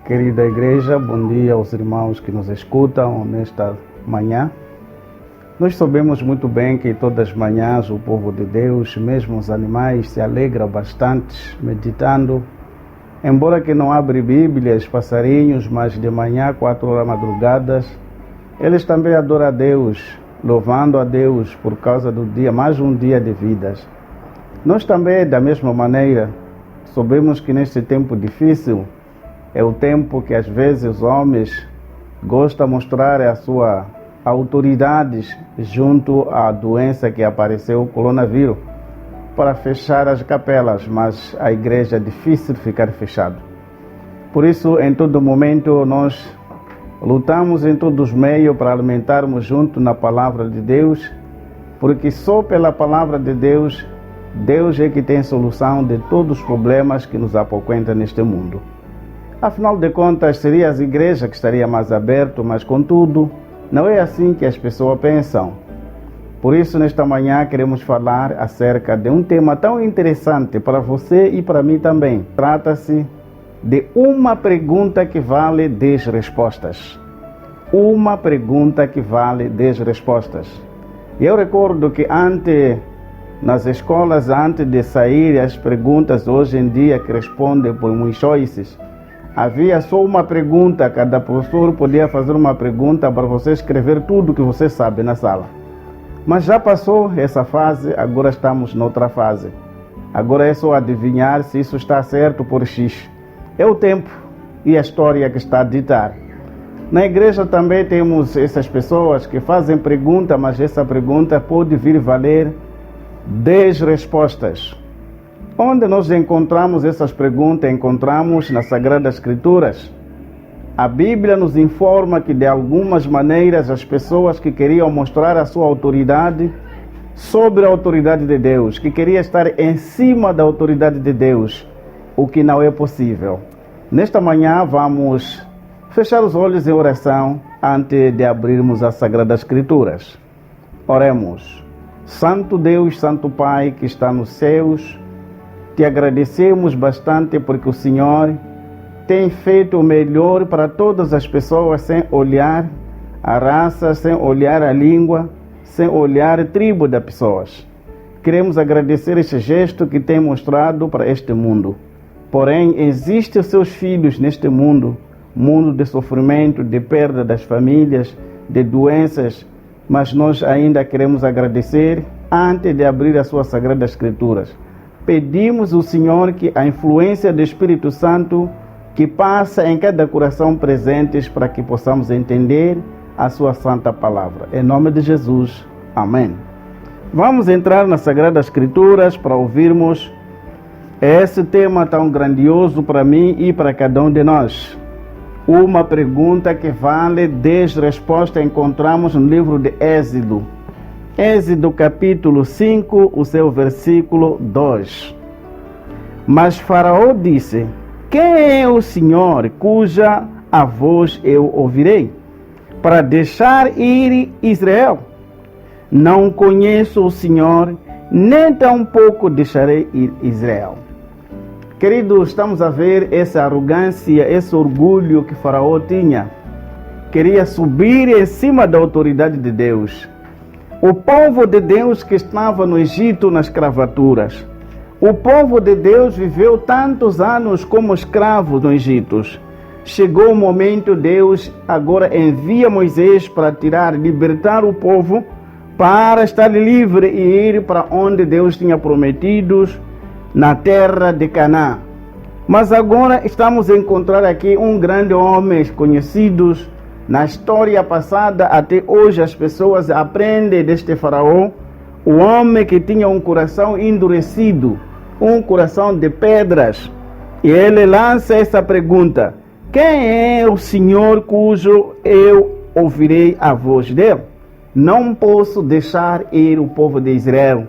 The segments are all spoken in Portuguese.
Querida igreja, bom dia aos irmãos que nos escutam nesta manhã. Nós sabemos muito bem que todas as manhãs o povo de Deus, mesmo os animais, se alegram bastante meditando. Embora que não abre Bíblias, passarinhos, mas de manhã, 4 horas madrugadas, eles também adoram a Deus, louvando a Deus por causa do dia, mais um dia de vidas. Nós também, da mesma maneira, sabemos que neste tempo difícil, é o tempo que às vezes os homens gostam de mostrar a sua autoridade junto à doença que apareceu, o coronavírus, para fechar as capelas, mas a igreja é difícil ficar fechada. Por isso, em todo momento, nós lutamos em todos os meios para alimentarmos junto na palavra de Deus, porque só pela palavra de Deus, Deus é que tem solução de todos os problemas que nos apoquentam neste mundo. Afinal de contas, seria as igrejas que estariam mais abertas, mas contudo, não é assim que as pessoas pensam. Por isso, nesta manhã, queremos falar acerca de um tema tão interessante para você e para mim também. Trata-se de uma pergunta que vale 10 respostas. Uma pergunta que vale 10 respostas. Eu recordo que nas escolas, antes de sair as perguntas hoje em dia que respondem por muitos choices, havia só uma pergunta, cada professor podia fazer uma pergunta para você escrever tudo que você sabe na sala. Mas já passou essa fase, agora estamos noutra fase. Agora é só adivinhar se isso está certo por X. É o tempo e a história que está a ditar. Na igreja também temos essas pessoas que fazem pergunta, mas essa pergunta pode vir valer 10 respostas. Onde nós encontramos essas perguntas? Encontramos nas Sagradas Escrituras. A Bíblia nos informa que de algumas maneiras as pessoas que queriam mostrar a sua autoridade sobre a autoridade de Deus, que queriam estar em cima da autoridade de Deus, o que não é possível. Nesta manhã vamos fechar os olhos em oração antes de abrirmos as Sagradas Escrituras. Oremos. Santo Deus, Santo Pai que está nos céus, te agradecemos bastante porque o Senhor tem feito o melhor para todas as pessoas, sem olhar a raça, sem olhar a língua, sem olhar a tribo das pessoas. Queremos agradecer este gesto que tem mostrado para este mundo. Porém, existem os seus filhos neste mundo, mundo de sofrimento, de perda das famílias, de doenças, mas nós ainda queremos agradecer antes de abrir as suas Sagradas Escrituras. Pedimos ao Senhor que a influência do Espírito Santo que passa em cada coração presentes para que possamos entender a sua santa palavra. Em nome de Jesus. Amém. Vamos entrar nas Sagradas Escrituras para ouvirmos esse tema tão grandioso para mim e para cada um de nós. Uma pergunta que vale 10 respostas encontramos no livro de Êxodo. Êxodo capítulo 5, o seu versículo 2. Mas Faraó disse: quem é o Senhor cuja a voz eu ouvirei, para deixar ir Israel? Não conheço o Senhor, nem tampouco deixarei ir Israel. Queridos, estamos a ver essa arrogância, esse orgulho que Faraó tinha. Queria subir em cima da autoridade de Deus. O povo de Deus que estava no Egito nas escravaturas. O povo de Deus viveu tantos anos como escravos no Egito. Chegou o momento, Deus agora envia Moisés para libertar o povo, para estar livre e ir para onde Deus tinha prometido, na terra de Canaã. Mas agora estamos a encontrar aqui um grande homem conhecido. Na história passada, até hoje, as pessoas aprendem deste faraó, o homem que tinha um coração endurecido, um coração de pedras. E ele lança essa pergunta: quem é o Senhor cujo eu ouvirei a voz dele? Não posso deixar ir o povo de Israel.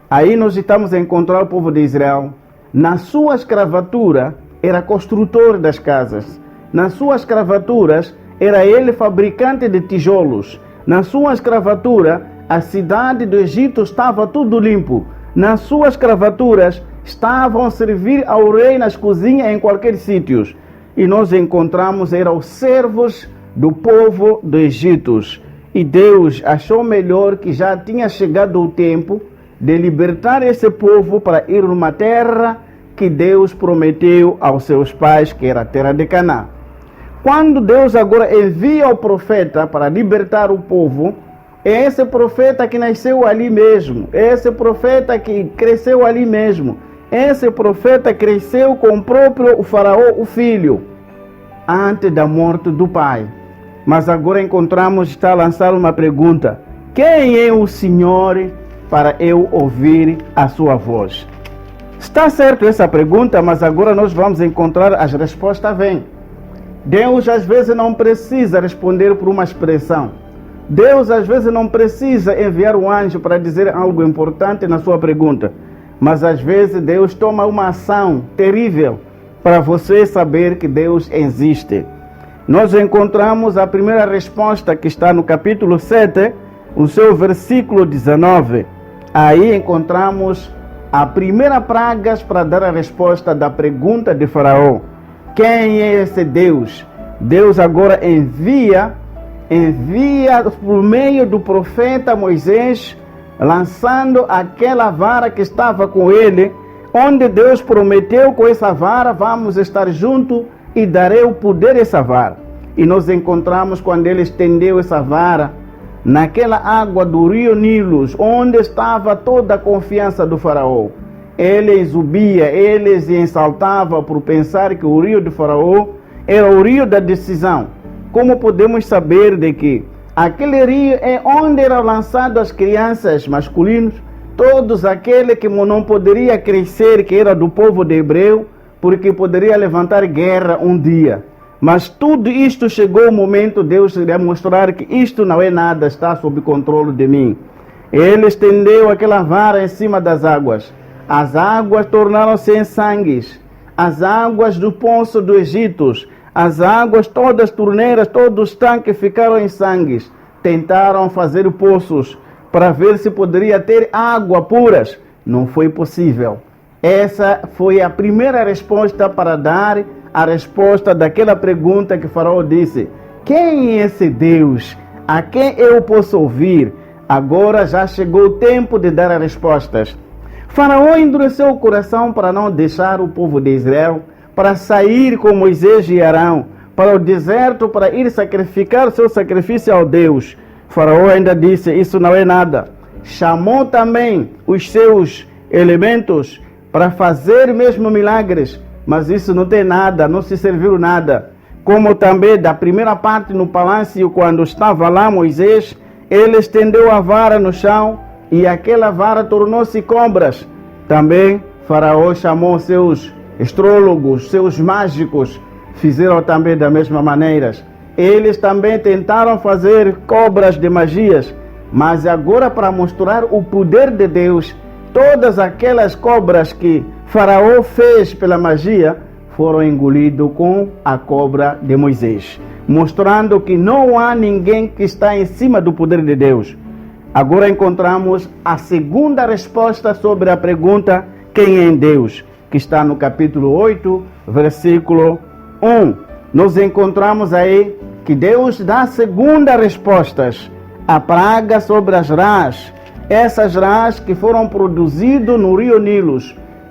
Aí nós estamos a encontrar o povo de Israel. Na sua escravatura, era construtor das casas. Nas suas escravaturas, era ele fabricante de tijolos. Na sua escravatura, a cidade do Egito estava tudo limpo. Nas suas escravaturas, estavam a servir ao rei nas cozinhas em qualquer sítio. e nós encontramos eram os servos do povo do Egito. E Deus achou melhor que já tinha chegado o tempo de libertar esse povo para ir numa terra que Deus prometeu aos seus pais, que era a terra de Canaã. Quando Deus agora envia o profeta para libertar o povo, é esse profeta que nasceu ali mesmo, é esse profeta que cresceu ali mesmo, esse profeta cresceu com o próprio faraó, o filho, antes da morte do pai. Mas agora encontramos, está a lançar uma pergunta: quem é o Senhor para eu ouvir a sua voz? Está certo essa pergunta, mas agora nós vamos encontrar as respostas. Vem. Deus às vezes não precisa responder por uma expressão. Deus às vezes não precisa enviar um anjo para dizer algo importante na sua pergunta. Mas às vezes Deus toma uma ação terrível para você saber que Deus existe. Nós encontramos a primeira resposta que está no capítulo 7, o seu versículo 19. Aí encontramos a primeira praga para dar a resposta da pergunta de Faraó. Quem é esse Deus? Deus agora envia por meio do profeta Moisés, lançando aquela vara que estava com ele, onde Deus prometeu: com essa vara vamos estar juntos e darei o poder dessa vara. E nós encontramos quando ele estendeu essa vara naquela água do rio Nilo, onde estava toda a confiança do faraó. Ele subia, ele se exaltava por pensar que o rio do faraó era o rio da decisão. Como podemos saber de que aquele rio é onde eram lançadas as crianças masculinas, todos aqueles que não poderiam crescer, que era do povo de Hebreu, porque poderia levantar guerra um dia. Mas tudo isto chegou o momento de Deus iria mostrar que isto não é nada, está sob controle de mim. Ele estendeu aquela vara em cima das águas. As águas tornaram-se em sangues. As águas do poço do Egito, as águas, todas as torneiras, todos os tanques ficaram em sangues. Tentaram fazer poços para ver se poderia ter água puras. Não foi possível. Essa foi a primeira resposta para dar a resposta daquela pergunta que Faraó disse: quem é esse Deus? A quem eu posso ouvir? Agora já chegou o tempo de dar as respostas. Faraó endureceu o coração para não deixar o povo de Israel, para sair com Moisés e Arão para o deserto para ir sacrificar seu sacrifício ao Deus. Faraó ainda disse: isso não é nada. Chamou também os seus elementos para fazer mesmo milagres, mas isso não tem nada, não se serviu nada. Como também da primeira parte no palácio, quando estava lá Moisés, ele estendeu a vara no chão e aquela vara tornou-se cobras. Também Faraó chamou seus astrólogos, seus mágicos, fizeram também da mesma maneira. Eles também tentaram fazer cobras de magias, mas agora, para mostrar o poder de Deus, todas aquelas cobras que Faraó fez pela magia foram engolidas com a cobra de Moisés, mostrando que não há ninguém que está em cima do poder de Deus. Agora encontramos a segunda resposta sobre a pergunta: quem é Deus? Que está no capítulo 8, versículo 1. Nós encontramos aí que Deus dá a segunda resposta: a praga sobre as rãs. Essas rãs que foram produzidas no rio Nilo.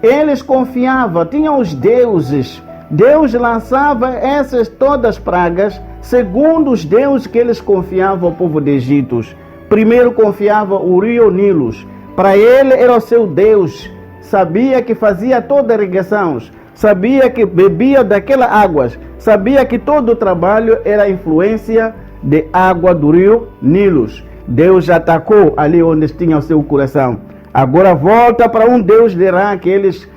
Eles confiavam, tinham os deuses. Deus lançava essas todas pragas segundo os deuses que eles confiavam ao povo de Egito. Primeiro confiava o rio Nilo. Para ele era o seu Deus. Sabia que fazia toda a irrigação. Sabia que bebia daquelas águas. Sabia que todo o trabalho era a influência de água do rio Nilo. Deus atacou ali onde tinha o seu coração. Agora volta para um Deus de Rã que eles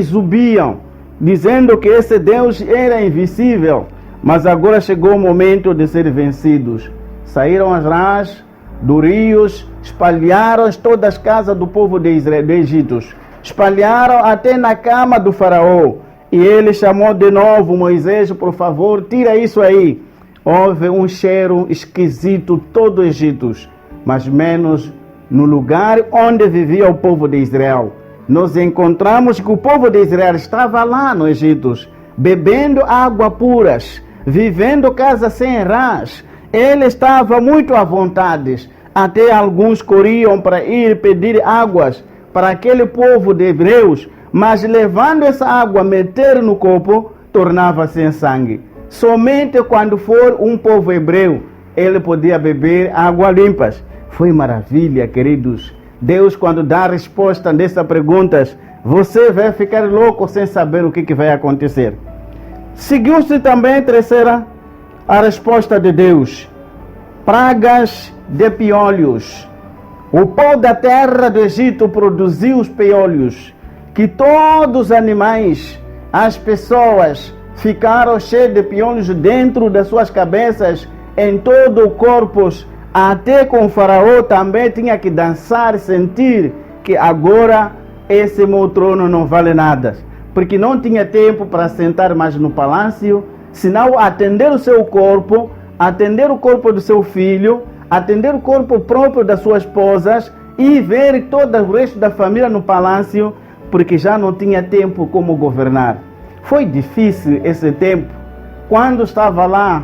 subiam, dizendo que esse Deus era invisível. Mas agora chegou o momento de ser vencidos. Saíram as rãs dos rios, espalharam todas as casas do povo de Israel, do Egito. Espalharam até na cama do faraó. E ele chamou de novo Moisés: por favor, tira isso aí. Houve um cheiro esquisito todo o Egito, mas menos no lugar onde vivia o povo de Israel. Nós encontramos que o povo de Israel estava lá no Egito, bebendo água puras, vivendo casa sem rãs. Ele estava muito à vontade. Até alguns corriam para ir pedir águas para aquele povo de hebreus, mas levando essa água, meter no copo, tornava-se em sangue. Somente quando for um povo hebreu, ele podia beber água limpas. Foi maravilha, queridos. Deus, quando dá a resposta dessas perguntas, você vai ficar louco sem saber o que vai acontecer. Seguiu-se também, terceira, a resposta de Deus. Pragas de piolhos. O pó da terra do Egito produziu os piolhos, que todos os animais, as pessoas, ficaram cheios de piolhos dentro das suas cabeças, em todo o corpo. Até com o faraó também tinha que dançar, sentir que agora esse meu trono não vale nada, porque não tinha tempo para sentar mais no palácio, senão atender o seu corpo, atender o corpo do seu filho, atender o corpo próprio das suas esposas e ver todo o resto da família no palácio, porque já não tinha tempo como governar. Foi difícil esse tempo. Quando estava lá,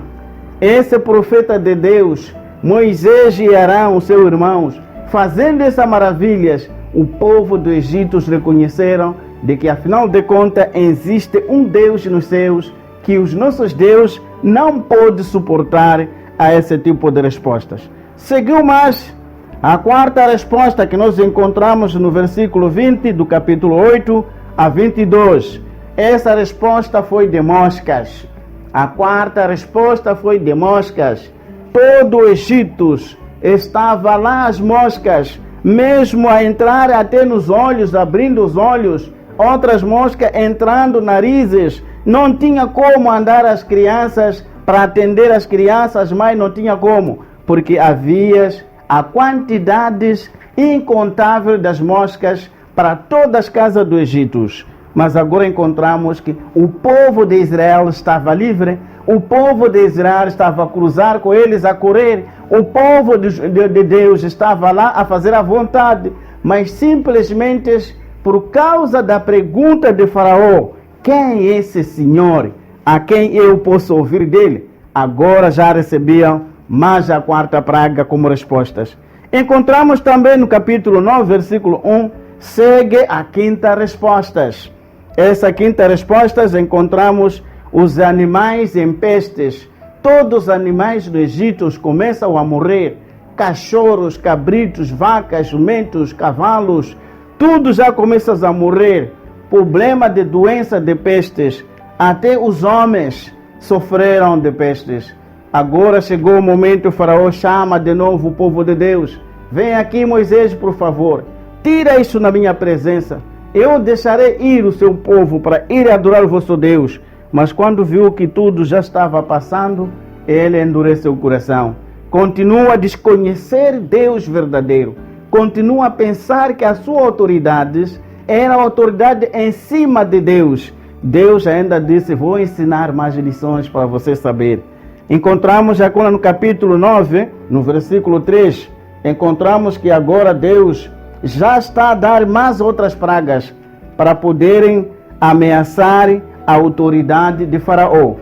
esse profeta de Deus, Moisés e Arão, os seus irmãos, fazendo essas maravilhas, o povo do Egito os reconheceram de que, afinal de contas, existe um Deus nos céus que os nossos deuses não podem suportar a esse tipo de respostas. Seguiu mais a quarta resposta que nós encontramos no versículo 20 do capítulo 8 a 22. Essa resposta foi de moscas. A quarta resposta foi de moscas. Todo o Egito estava lá as moscas, mesmo a entrar até nos olhos, abrindo os olhos, outras moscas entrando narizes. Não tinha como andar as crianças, para atender as crianças, mas não tinha como, porque havia a quantidades incontável das moscas para todas as casas do Egito. Mas agora encontramos que o povo de Israel estava livre, o povo de Israel estava a cruzar com eles, a correr, o povo de Deus estava lá a fazer a vontade, mas simplesmente por causa da pergunta de Faraó, quem é esse Senhor, a quem eu posso ouvir dele? Agora já recebiam mais a quarta praga como respostas. Encontramos também no capítulo 9, versículo 1, segue a quinta resposta. Essa quinta resposta encontramos os animais em pestes. Todos os animais do Egito começam a morrer. Cachorros, cabritos, vacas, jumentos, cavalos, tudo já começa a morrer. Problema de doença de pestes. Até os homens sofreram de pestes. Agora chegou o momento, o faraó chama de novo o povo de Deus. Vem aqui, Moisés, por favor. Tira isso na minha presença. Eu deixarei ir o seu povo para ir adorar o vosso Deus. Mas quando viu que tudo já estava passando, ele endureceu o coração. Continua a desconhecer Deus verdadeiro. Continua a pensar que a sua autoridade era a autoridade em cima de Deus. Deus ainda disse, vou ensinar mais lições para você saber. Encontramos agora no capítulo 9, no versículo 3, encontramos que agora Deus já está a dar mais outras pragas para poderem ameaçar a autoridade de Faraó.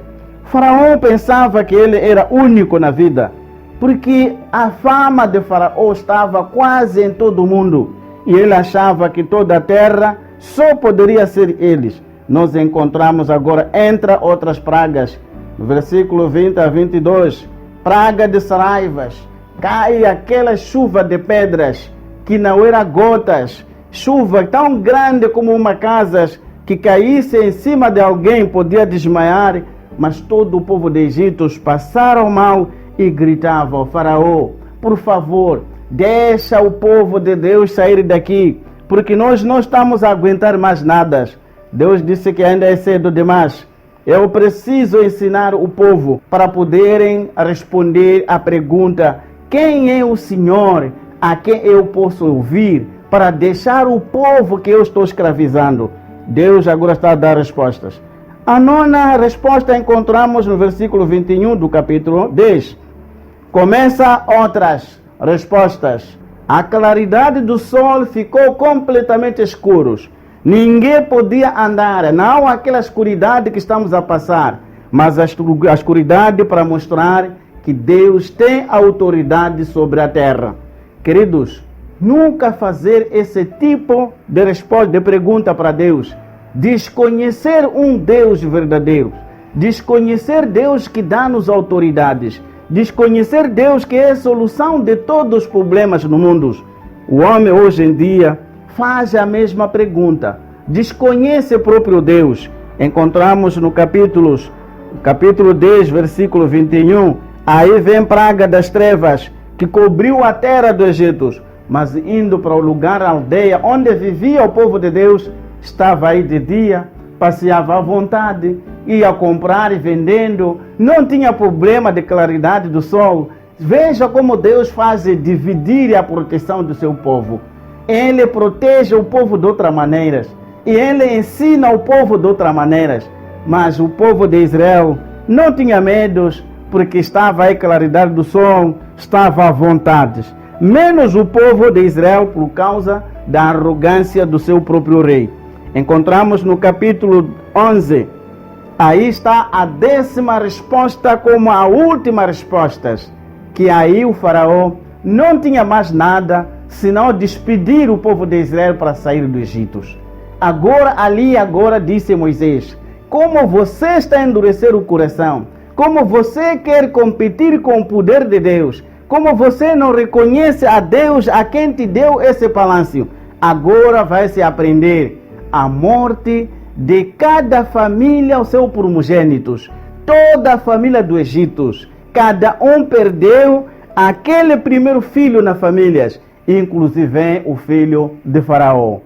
Faraó pensava que ele era único na vida, porque a fama de Faraó estava quase em todo o mundo, e ele achava que toda a terra só poderia ser eles. Nós encontramos agora, entre outras pragas, no versículo 20 a 22, praga de saraivas, cai aquela chuva de pedras, que não era gotas, chuva tão grande como uma casa, que caísse em cima de alguém podia desmaiar, mas todo o povo de Egito passaram mal e gritavam, Faraó, por favor, deixa o povo de Deus sair daqui, porque nós não estamos a aguentar mais nada. Deus disse que ainda é cedo demais. Eu preciso ensinar o povo para poderem responder à pergunta, quem é o Senhor a quem eu posso ouvir para deixar o povo que eu estou escravizando? Deus agora está a dar respostas. A nona resposta encontramos no versículo 21 do capítulo 10. Começa outras respostas. A claridade do sol ficou completamente escura. Ninguém podia andar, não aquela escuridade que estamos a passar, mas a escuridade para mostrar que Deus tem autoridade sobre a terra. Queridos, nunca fazer esse tipo de resposta, de pergunta para Deus. Desconhecer um Deus verdadeiro. Desconhecer Deus que dá-nos autoridades. Desconhecer Deus que é a solução de todos os problemas no mundo. O homem hoje em dia faz a mesma pergunta. Desconhece o próprio Deus. Encontramos no capítulo 10, versículo 21. Aí vem praga das trevas que cobriu a terra do Egito. Mas indo para o lugar, a aldeia onde vivia o povo de Deus, estava aí de dia, passeava à vontade, ia comprar e vendendo, não tinha problema de claridade do sol. Veja como Deus faz dividir a proteção do seu povo. Ele protege o povo de outras maneiras e Ele ensina o povo de outras maneiras. Mas o povo de Israel não tinha medos, porque estava aí claridade do sol, estava à vontade. Menos o povo de Israel por causa da arrogância do seu próprio rei. Encontramos no capítulo 11, aí está a 10ª resposta como a última resposta, que aí o faraó não tinha mais nada senão despedir o povo de Israel para sair do Egito. Agora disse Moisés, como você está a endurecer o coração, como você quer competir com o poder de Deus, como você não reconhece a Deus a quem te deu esse palácio, agora vai se aprender a morte de cada família, os seus primogênitos. Toda a família do Egito, cada um perdeu aquele primeiro filho na família, inclusive o filho de Faraó.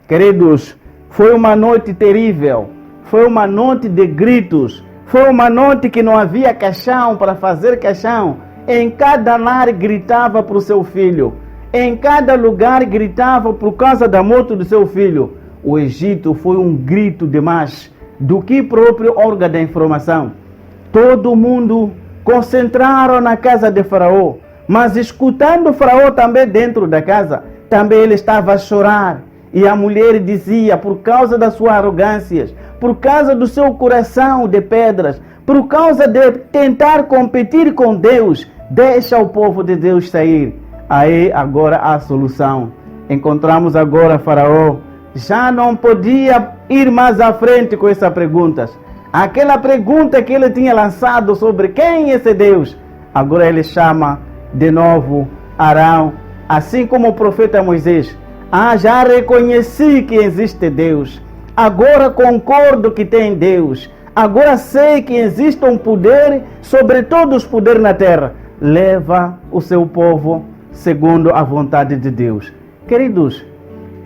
Queridos, foi uma noite terrível, foi uma noite de gritos, foi uma noite que não havia caixão para fazer caixão. Em cada lar gritava para o seu filho, em cada lugar gritava por causa da morte do seu filho. O Egito foi um grito demais do que próprio órgão da informação. Todo mundo concentraram na casa de Faraó, mas escutando Faraó também dentro da casa, também ele estava a chorar. E a mulher dizia, por causa das suas arrogâncias, por causa do seu coração de pedras, por causa de tentar competir com Deus, deixa o povo de Deus sair. Aí agora a solução. Encontramos agora Faraó. Já não podia ir mais à frente com essas perguntas. Aquela pergunta que ele tinha lançado sobre quem é esse Deus, agora ele chama de novo Arão, assim como o profeta Moisés. Já reconheci que existe Deus. Agora concordo que tem Deus. Agora sei que existe um poder sobre todos os poderes na terra. Leva o seu povo segundo a vontade de Deus. Queridos,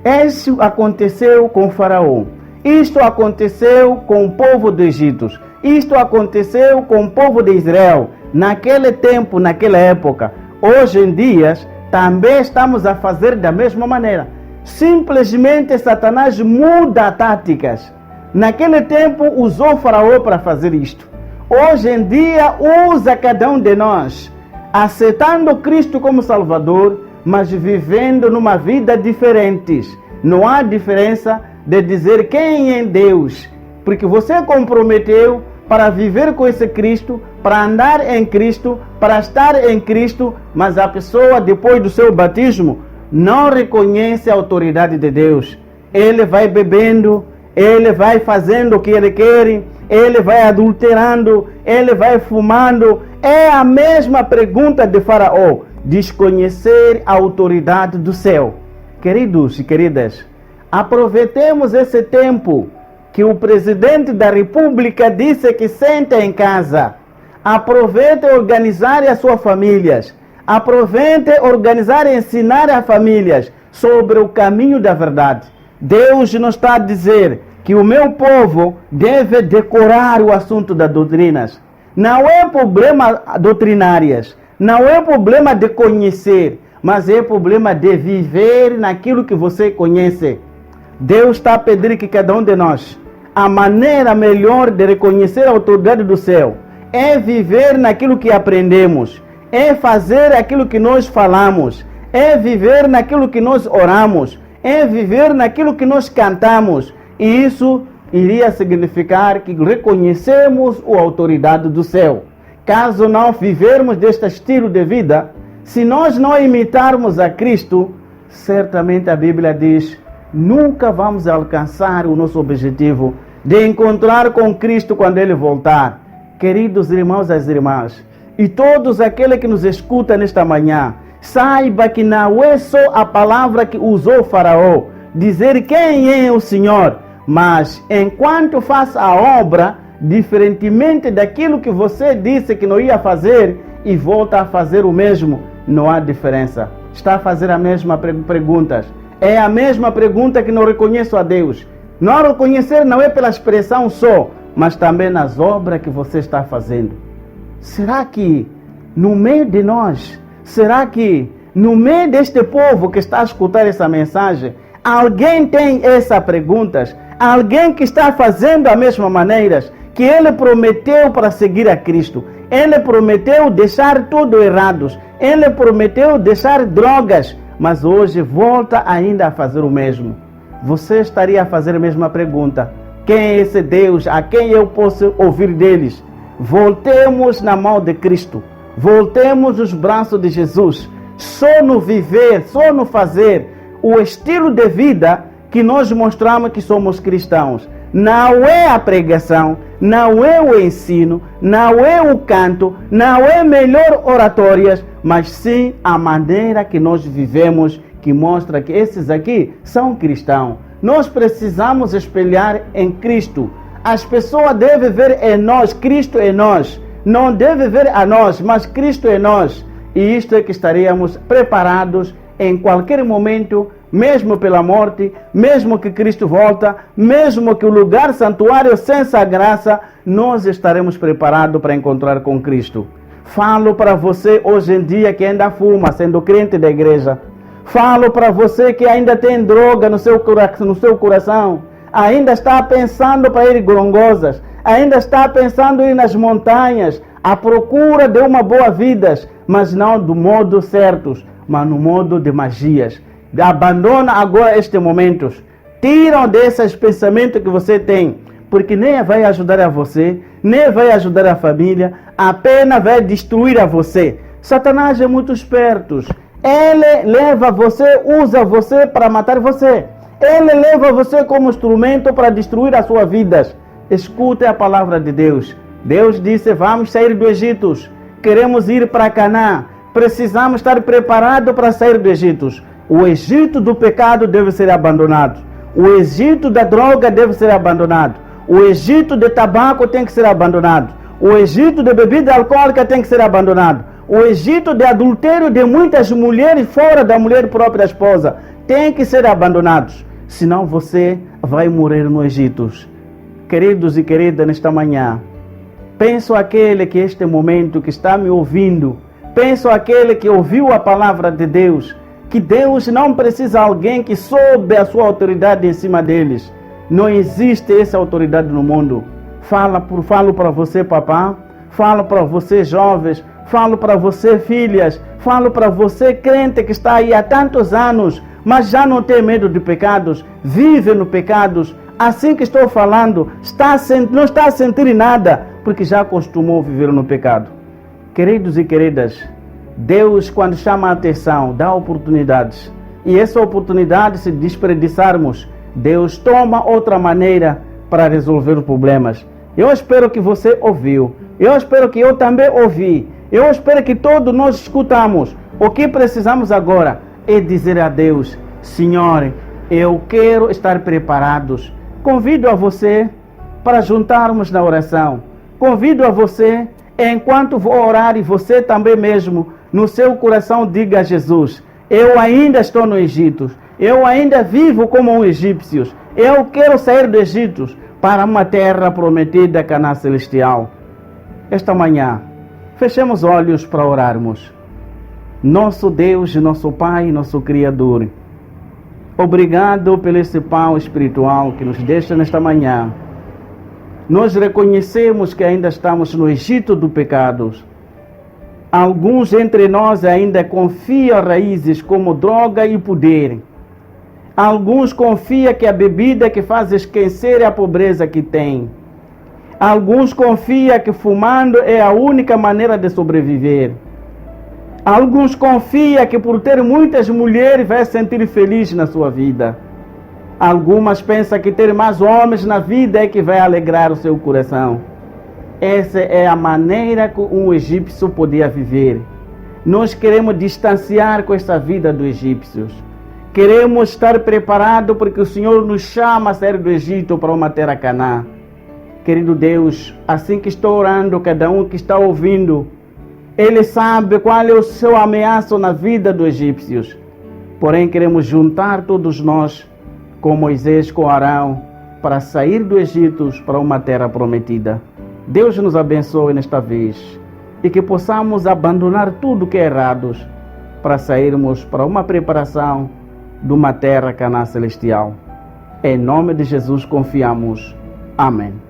isso aconteceu com Faraó. Isto aconteceu com o povo do Egito. Isto aconteceu com o povo de Israel. Naquele tempo, naquela época. Hoje em dia, também estamos a fazer da mesma maneira. Simplesmente Satanás muda táticas. Naquele tempo usou Faraó para fazer isto. Hoje em dia usa cada um de nós, aceitando Cristo como Salvador, mas vivendo numa vida diferente. Não há diferença de dizer quem é Deus, porque você comprometeu para viver com esse Cristo, para andar em Cristo, para estar em Cristo, mas a pessoa depois do seu batismo não reconhece a autoridade de Deus. Ele vai bebendo, ele vai fazendo o que ele quer, ele vai adulterando, ele vai fumando. É a mesma pergunta de Faraó, desconhecer a autoridade do céu. Queridos e queridas, aproveitemos esse tempo que o presidente da República disse que senta em casa. Aproveite organizar as suas famílias. Aproveite organizar e ensinar as famílias sobre o caminho da verdade. Deus não está a dizer que o meu povo deve decorar o assunto das doutrinas. Não é problema doutrinárias, não é problema de conhecer, mas é problema de viver naquilo que você conhece. Deus está a pedir que cada um de nós, a maneira melhor de reconhecer a autoridade do céu é viver naquilo que aprendemos, é fazer aquilo que nós falamos, é viver naquilo que nós oramos, em viver naquilo que nós cantamos. E isso iria significar que reconhecemos a autoridade do céu. Caso não vivermos deste estilo de vida, se nós não imitarmos a Cristo, certamente a Bíblia diz, nunca vamos alcançar o nosso objetivo de encontrar com Cristo quando Ele voltar. Queridos irmãos e irmãs, e todos aqueles que nos escutam nesta manhã, saiba que não é só a palavra que usou o faraó, dizer quem é o Senhor, mas enquanto faz a obra, diferentemente daquilo que você disse que não ia fazer e volta a fazer o mesmo, não há diferença. Está a fazer a mesma pergunta. É a mesma pergunta que não reconheço a Deus. Não reconhecer não é pela expressão só, mas também nas obras que você está fazendo. Será que no meio de nós, será que no meio deste povo que está a escutar essa mensagem, alguém tem essas perguntas? Alguém que está fazendo a mesma maneira que ele prometeu para seguir a Cristo? Ele prometeu deixar tudo errado. Ele prometeu deixar drogas, mas hoje volta ainda a fazer o mesmo. Você estaria a fazer a mesma pergunta. Quem é esse Deus? A quem eu posso ouvir deles? Voltemos na mão de Cristo. Voltemos nos braços de Jesus. Só no viver, só no fazer o estilo de vida que nós mostramos que somos cristãos. Não é a pregação, não é o ensino, não é o canto, não é melhor oratórias, mas sim a maneira que nós vivemos, que mostra que esses aqui são cristãos. Nós precisamos espelhar em Cristo. As pessoas devem ver em nós, Cristo em nós. Não devem ver a nós, mas Cristo em nós. E isto é que estaríamos preparados em qualquer momento, mesmo pela morte, mesmo que Cristo volta, mesmo que o lugar santuário sem essa graça, nós estaremos preparados para encontrar com Cristo. Falo para você hoje em dia que ainda fuma, sendo crente da igreja. Falo para você que ainda tem droga no seu coração, ainda está pensando para ir em Gorongosas, ainda está pensando em ir nas montanhas, à procura de uma boa vida, mas não do modo certo, mas no modo de magias. Abandona agora estes momentos. Tiram desses pensamentos que você tem, porque nem vai ajudar a você, nem vai ajudar a família, apenas vai destruir a você. Satanás é muito esperto. Ele leva você, usa você para matar você. Ele leva você como instrumento para destruir a sua vida. Escute a palavra de Deus. Deus disse, vamos sair do Egito. Queremos ir para Canaã. Precisamos estar preparados para sair do Egito. O Egito do pecado deve ser abandonado. O Egito da droga deve ser abandonado. O Egito de tabaco tem que ser abandonado. O Egito de bebida alcoólica tem que ser abandonado. O Egito de adultério de muitas mulheres fora da mulher própria esposa tem que ser abandonado. Senão você vai morrer no Egito. Queridos e queridas, nesta manhã, penso aquele que este momento que está me ouvindo, penso aquele que ouviu a palavra de Deus, que Deus não precisa de alguém que soube a sua autoridade em cima deles. Não existe essa autoridade no mundo. Falo para você, papá. Falo para você, jovens. Falo para você, filhas. Falo para você, crente que está aí há tantos anos, mas já não tem medo de pecados. Vive no pecados. Assim que estou falando, não está a sentir nada, porque já acostumou viver no pecado. Queridos e queridas, Deus, quando chama a atenção, dá oportunidades. E essa oportunidade, se desperdiçarmos, Deus toma outra maneira para resolver os problemas. Eu espero que você ouviu. Eu espero que eu também ouvi. Eu espero que todos nós escutamos. O que precisamos agora é dizer a Deus, Senhor, eu quero estar preparados. Convido a você para juntarmos na oração. Convido a você, enquanto vou orar, e você também mesmo, no seu coração diga a Jesus, eu ainda estou no Egito, eu ainda vivo como um egípcio, eu quero sair do Egito para uma terra prometida, Canaã celestial. Esta manhã, fechemos olhos para orarmos. Nosso Deus, nosso Pai, nosso Criador, obrigado pelo esse pão espiritual que nos deixa nesta manhã. Nós reconhecemos que ainda estamos no Egito do pecado. Alguns entre nós ainda confiam raízes como droga e poder. Alguns confiam que a bebida que faz esquecer a pobreza que tem. Alguns confiam que fumando é a única maneira de sobreviver. Alguns confiam que por ter muitas mulheres vai se sentir feliz na sua vida. Algumas pensam que ter mais homens na vida é que vai alegrar o seu coração. Essa é a maneira que um egípcio podia viver. Nós queremos distanciar com essa vida dos egípcios. Queremos estar preparados porque o Senhor nos chama a sair do Egito para uma terra Canaã. Querido Deus, assim que estou orando, cada um que está ouvindo, Ele sabe qual é o seu ameaço na vida dos egípcios. Porém, queremos juntar todos nós com Moisés, com Arão, para sair do Egito para uma terra prometida. Deus nos abençoe nesta vez e que possamos abandonar tudo que é errado para sairmos para uma preparação de uma terra Canaã celestial. Em nome de Jesus confiamos. Amém.